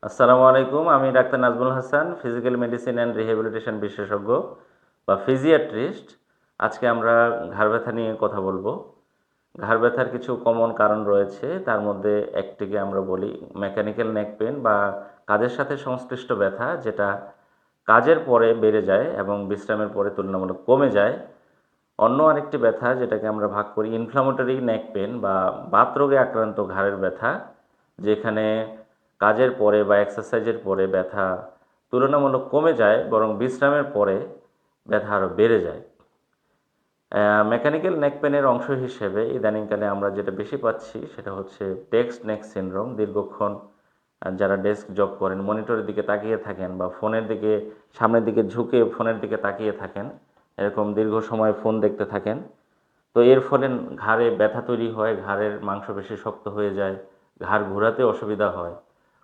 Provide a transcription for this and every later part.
আসসালামু আলাইকুম। আমি doctor Nazmul Hasan, physical medicine and rehabilitation বিশেষজ্ঞ বা ফিজিয়াট্রিস্ট। আজকে আমরা ঘাড় ব্যথা নিয়ে কথা বলবো। ঘাড় ব্যথার কিছু কমন কারণ রয়েছে। তার মধ্যে একটিকে আমরা বলি মেকানিক্যাল নেক পেইন বা কাজের সাথে সংশ্লিষ্ট ব্যথা, যেটা কাজের পরে বেড়ে যায় এবং বিশ্রামের পরে তুলনামূলক কমে যায়। অন্য আরেকটি ব্যথা যেটাকে আমরা ভাগ করি ইনফ্লামেটরি নেক পেইন বা বাতরোগে আক্রান্ত ঘাড়ের ব্যথা, যেখানে কাজের পরে বা এক্সারসাইজের পরে ব্যথা তুলনামূলক কমে যায়, বরং বিশ্রামের পরে ব্যথা আরও বেড়ে যায়। মেকানিক্যাল নেক পেনের অংশ হিসেবে ইদানিংকালে আমরা যেটা বেশি পাচ্ছি সেটা হচ্ছে টেক্সট নেক সিনড্রোম। দীর্ঘক্ষণ যারা ডেস্ক জব করেন, মনিটরের দিকে তাকিয়ে থাকেন বা ফোনের দিকে সামনের দিকে ঝুঁকে ফোনের দিকে তাকিয়ে থাকেন, এরকম দীর্ঘ সময় ফোন দেখতে থাকেন, তো এর ফলে ঘাড়ে ব্যথা তৈরি হয়, ঘাড়ের মাংসপেশি শক্ত হয়ে যায়, ঘাড় ঘোরাতে অসুবিধা হয়,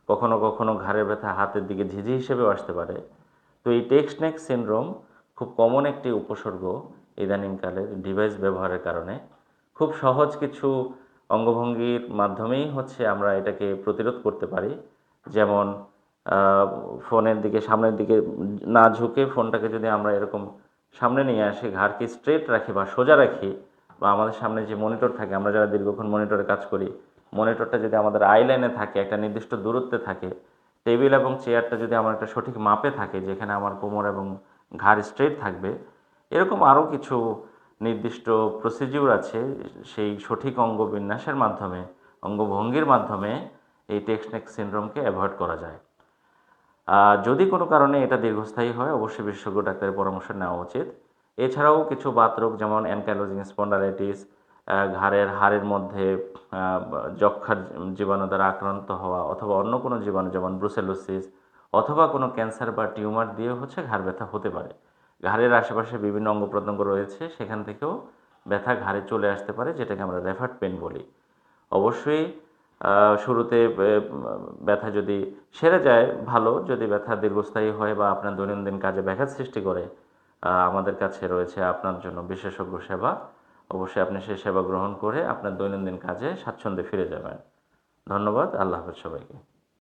কখনো কখনো ঘাড়ের ব্যথা হাতের দিকে ঝিঝি হিসেবেও আসতে পারে। তো এই টেক্সট নেক সিনড্রোম খুব কমন একটি উপসর্গ ইদানিংকালের ডিভাইস ব্যবহারের কারণে। খুব সহজ কিছু অঙ্গভঙ্গির মাধ্যমেই হচ্ছে আমরা এটাকে প্রতিরোধ করতে পারি। যেমন ফোনের দিকে সামনের দিকে না ঝুঁকে ফোনটাকে যদি আমরা এরকম সামনে নিয়ে আসি, ঘাড়কে স্ট্রেট রাখি বা সোজা রাখি, বা আমাদের সামনে যে মনিটর থাকে, আমরা যারা দীর্ঘক্ষণ মনিটরে কাজ করি, মনিটরটা যদি আমাদের আই লাইনে থাকে, একটা নির্দিষ্ট দূরত্বে থাকে, টেবিল এবং চেয়ারটা যদি আমার একটা সঠিক মাপে থাকে, যেখানে আমার কোমর এবং ঘাড় স্ট্রেট থাকবে, এরকম আরও কিছু নির্দিষ্ট প্রসিডিউর আছে। সেই সঠিক অঙ্গবিন্যাসের মাধ্যমে, অঙ্গভঙ্গির মাধ্যমে এই টেক্সট নেক সিনড্রোমকে অ্যাভয়েড করা যায়। যদি কোনো কারণে এটা দীর্ঘস্থায়ী হয়, অবশ্যই বিশেষজ্ঞ ডাক্তারের পরামর্শ নেওয়া উচিত। এছাড়াও কিছু বাতরোগ যেমন অ্যানকাইলোজিং স্পন্ডালাইটিস, ঘাড়ের হাড়ের মধ্যে যক্ষ্মার জীবাণু দ্বারা আক্রান্ত হওয়া, অথবা অন্য কোনো জীবাণু যেমন ব্রুসেলোসিস, অথবা কোনো ক্যান্সার বা টিউমার দিয়ে হচ্ছে ঘাড় ব্যথা হতে পারে। ঘাড়ের আশেপাশে বিভিন্ন অঙ্গ প্রত্যঙ্গ রয়েছে, সেখান থেকেও ব্যথা ঘাড়ে চলে আসতে পারে, যেটাকে আমরা রেফার্ড পেন বলি। অবশ্যই শুরুতে ব্যথা যদি সেরে যায় ভালো, যদি ব্যথা দীর্ঘস্থায়ী হয় বা আপনার দৈনন্দিন কাজে ব্যাঘাত সৃষ্টি করে, আমাদের কাছে রয়েছে আপনার জন্য বিশেষজ্ঞ সেবা। অবশ্যই আপনি সেই সেবা গ্রহণ করে আপনার দৈনন্দিন কাজে স্বাচ্ছন্দ্যে ফিরে যাবেন। ধন্যবাদ। আল্লাহ হাফেজ সবাইকে।